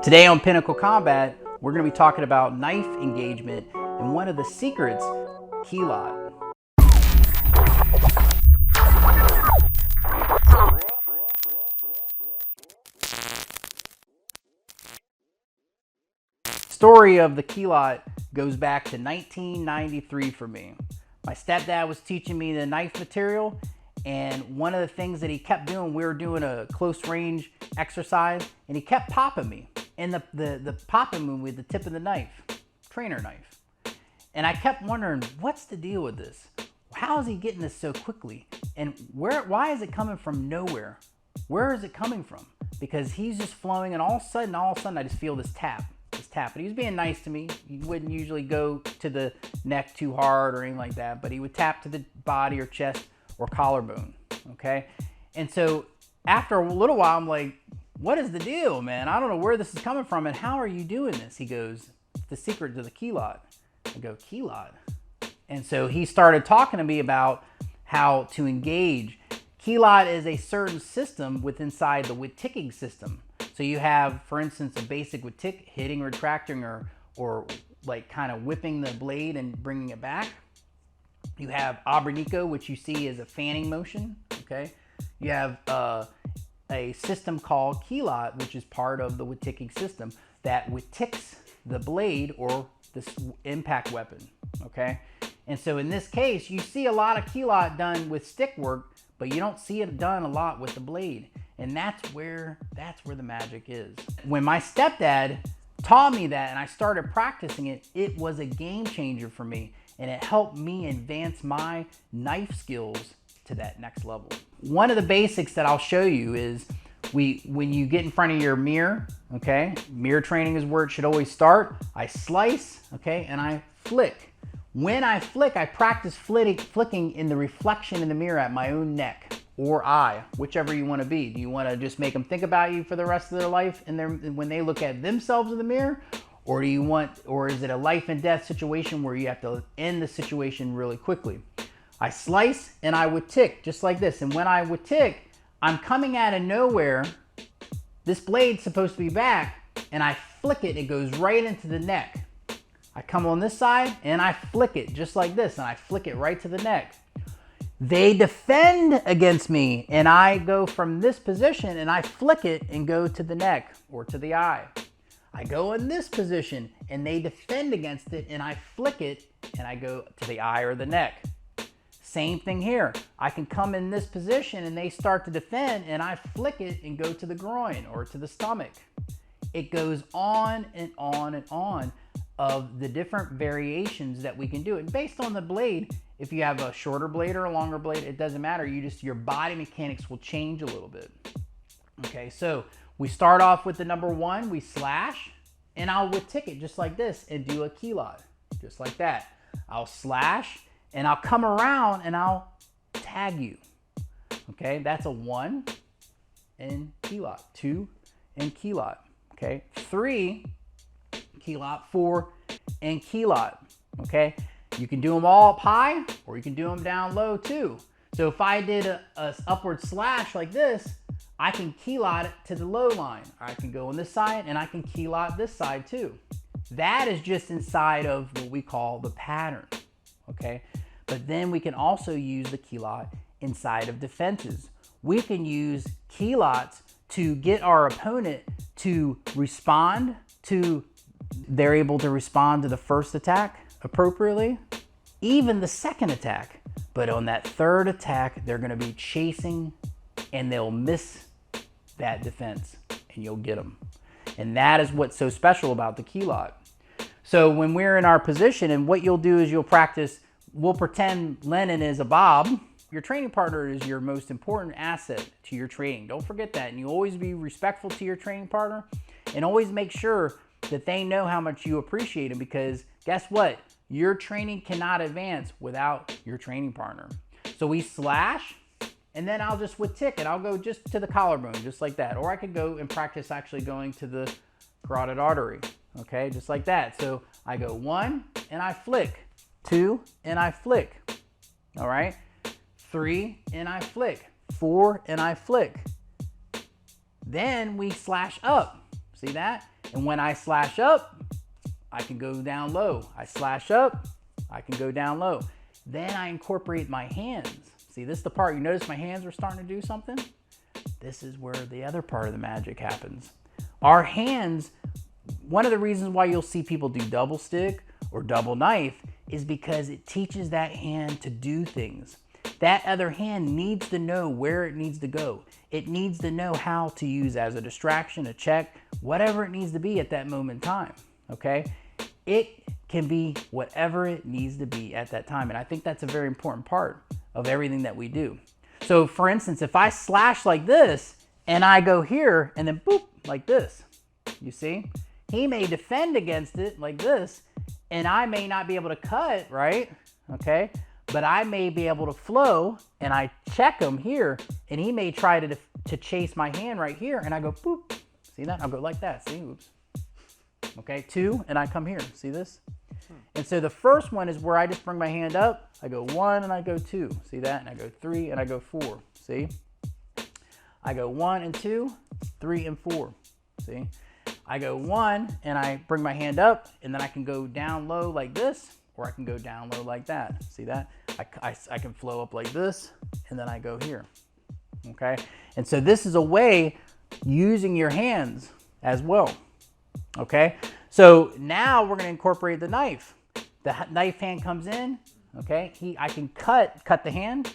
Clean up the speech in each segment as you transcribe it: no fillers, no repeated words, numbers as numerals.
Today on Pinnacle Combat, we're going to be talking about knife engagement and one of the secrets, keot. Story of the keot goes back to 1993 for me. My stepdad was teaching me the knife material, and one of the things that he kept doing, we were doing a close range exercise, and he kept popping me. And the popping me with the tip of the knife, trainer knife. And I kept wondering, what's the deal with this? How is he getting this so quickly? And why is it coming from nowhere? Where is it coming from? Because he's just flowing, and all of a sudden, I just feel this tap. But he was being nice to me. He wouldn't usually go to the neck too hard or anything like that, but he would tap to the body or chest or collarbone, okay? And so after a little while, I'm like, what is the deal, man? I don't know where this is coming from, and how are you doing this? He goes, the secret to the keot. I go, keot? And so he started talking to me about how to engage. Keot is a certain system inside the Whitticking system. So you have, for instance, a basic Whittick, hitting, retracting, or like kind of whipping the blade and bringing it back. You have Abranico, which you see as a fanning motion, okay? You have a system called keot, which is part of the Whitticking system that Whitticks the blade or this impact weapon, okay? And so in this case, you see a lot of keot done with stick work, but you don't see it done a lot with the blade. And that's where the magic is. When my stepdad taught me that and I started practicing it, it was a game changer for me, and it helped me advance my knife skills to that next level. One of the basics that I'll show you is when you get in front of your mirror, okay? Mirror training is where it should always start. I slice, okay, and I flick. When I flick, I practice flicking in the reflection in the mirror at my own neck or eye, whichever you want to be. Do you want to just make them think about you for the rest of their life and when they look at themselves in the mirror? Or is it a life and death situation where you have to end the situation really quickly? I slice and I would tick just like this. And when I would tick, I'm coming out of nowhere. This blade's supposed to be back, and I flick it, it goes right into the neck. I come on this side and I flick it just like this, and I flick it right to the neck. They defend against me, and I go from this position and I flick it and go to the neck or to the eye. I go in this position and they defend against it, and I flick it and I go to the eye or the neck. Same thing here. I can come in this position and they start to defend, and I flick it and go to the groin or to the stomach. It goes on and on and on of the different variations that we can do. And based on the blade, if you have a shorter blade or a longer blade, it doesn't matter. Your body mechanics will change a little bit. Okay, so we start off with the number one, we slash, and I'll Whittick it just like this and do a keot, just like that. I'll slash, and I'll come around and I'll tag you. Okay, that's a 1 and keot, 2 and keot. Okay, 3 keot, 4 and keot. Okay, you can do them all up high or you can do them down low too. So if I did a upward slash like this, I can keot it to the low line. I can go on this side and I can keot this side too. That is just inside of what we call the pattern, okay? But then we can also use the keot inside of defenses. We can use keots to get our opponent to respond to, they're able to respond to the first attack appropriately, even the second attack. But on that third attack, they're gonna be chasing and they'll miss that defense and you'll get them. And that is what's so special about the keot. So when we're in our position, and what you'll do is you'll practice, we'll pretend Lennon is a Bob. Your training partner is your most important asset to your training. Don't forget that. And you always be respectful to your training partner, and always make sure that they know how much you appreciate them, because guess what? Your training cannot advance without your training partner. So we slash, and then I'll just Whittick it. I'll go just to the collarbone, just like that. Or I could go and practice actually going to the carotid artery, okay? Just like that. So I go 1 and I flick, 2 and I flick, all right? 3 and I flick, 4 and I flick. Then we slash up, see that? And when I slash up, I can go down low. I slash up, I can go down low. Then I incorporate my hands. See, this is the part, you notice my hands are starting to do something? This is where the other part of the magic happens. Our hands, one of the reasons why you'll see people do double stick or double knife is because it teaches that hand to do things. That other hand needs to know where it needs to go. It needs to know how to use as a distraction, a check, whatever it needs to be at that moment in time, okay? It can be whatever it needs to be at that time. And I think that's a very important part of everything that we do. So for instance, if I slash like this and I go here and then boop, like this, you see? He may defend against it like this and I may not be able to cut, right? Okay, but I may be able to flow and I check him here and he may try to chase my hand right here and I go boop. See that? I'll go like that, see, oops. Okay, 2, and I come here, see this? And so the first one is where I just bring my hand up, I go 1 and I go 2, see that? And I go 3 and I go 4, see? I go 1 and 2, 3 and 4, see? I go 1 and I bring my hand up and then I can go down low like this, or I can go down low like that, see that? I can flow up like this and then I go here, okay? And so this is a way using your hands as well. Okay, so now we're going to incorporate the knife. The knife hand comes in, okay, I can cut the hand,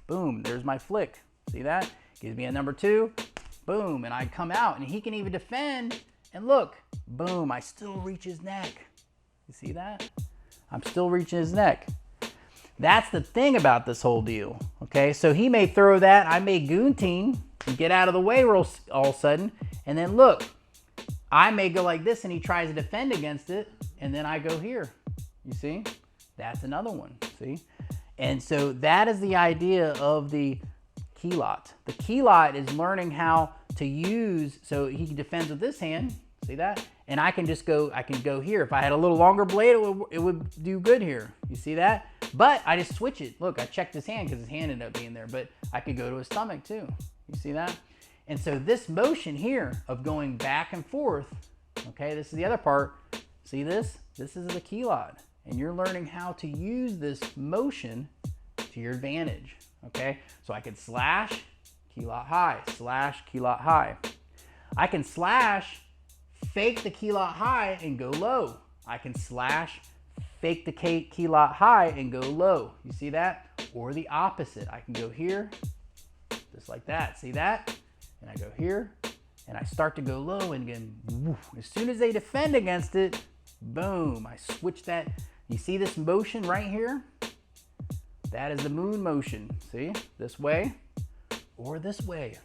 boom, there's my flick, see that? Gives me a number 2, boom, and I come out, and he can even defend, and look, boom, I still reach his neck. You see that? I'm still reaching his neck. That's the thing about this whole deal, okay? So he may throw that, I may goontine, and get out of the way all of a sudden, and then look, I may go like this and he tries to defend against it and then I go here, you see? That's another one, see? And so that is the idea of the Kilat. The Kilat is learning how to use, so he defends with this hand, see that? And I can just go, I can go here. If I had a little longer blade, it would do good here, you see that? But I just switch it. Look, I checked his hand because his hand ended up being there, but I could go to his stomach too, you see that? And so this motion here of going back and forth, okay, this is the other part. See this? This is the Kilat. And you're learning how to use this motion to your advantage, okay? So I can slash, Kilat high, slash, Kilat high. I can slash, fake the Kilat high and go low. I can slash, fake the Kilat high and go low. You see that? Or the opposite. I can go here, just like that. See that? And I go here, and I start to go low, and again, woof. As soon as they defend against it, boom, I switch that. You see this motion right here? That is the moon motion, see? This way or this way.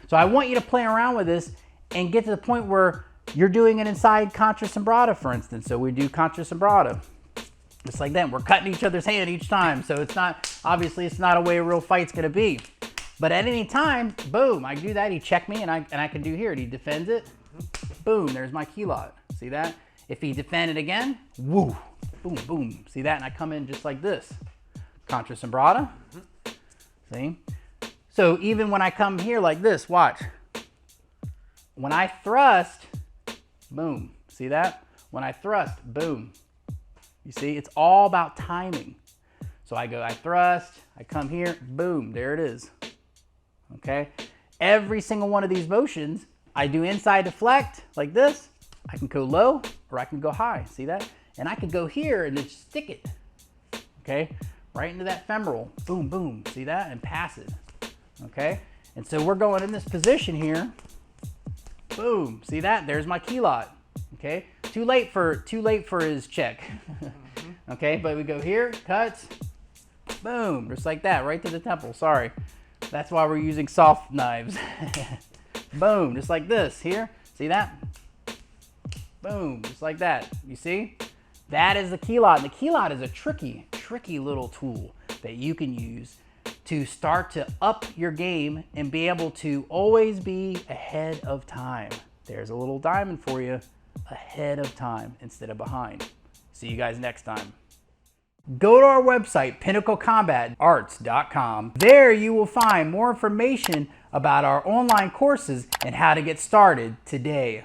So I want you to play around with this and get to the point where you're doing it inside contra sembrata, for instance. So we do contra sembrata. Just like that, we're cutting each other's hand each time. So it's not, obviously it's not a way a real fight's gonna be. But at any time, boom, I do that, he checked me and I can do here, and he defends it, boom, there's my Kilat, see that? If he defended again, woo, boom, boom, see that? And I come in just like this, contra sembrata, see? So even when I come here like this, watch. When I thrust, boom, see that? When I thrust, boom. You see, it's all about timing. So I go, I thrust, I come here, boom, there it is. Okay, every single one of these motions, I do inside deflect like this. I can go low or I can go high. See that? And I can go here and just stick it. Okay, right into that femoral. Boom, boom. See that? And pass it. Okay, and so we're going in this position here. Boom. See that? There's my Kilat. Okay, too late for his check. Okay, but we go here, cuts, boom, just like that, right to the temple. Sorry. That's why we're using soft knives. Boom, just like this here. See that? Boom, just like that. You see? That is the Kilat. And the Kilat is a tricky little tool that you can use to start to up your game and be able to always be ahead of time. There's a little diamond for you, ahead of time instead of behind. See you guys next time. Go to our website, pinnaclecombatarts.com. There you will find more information about our online courses and how to get started today.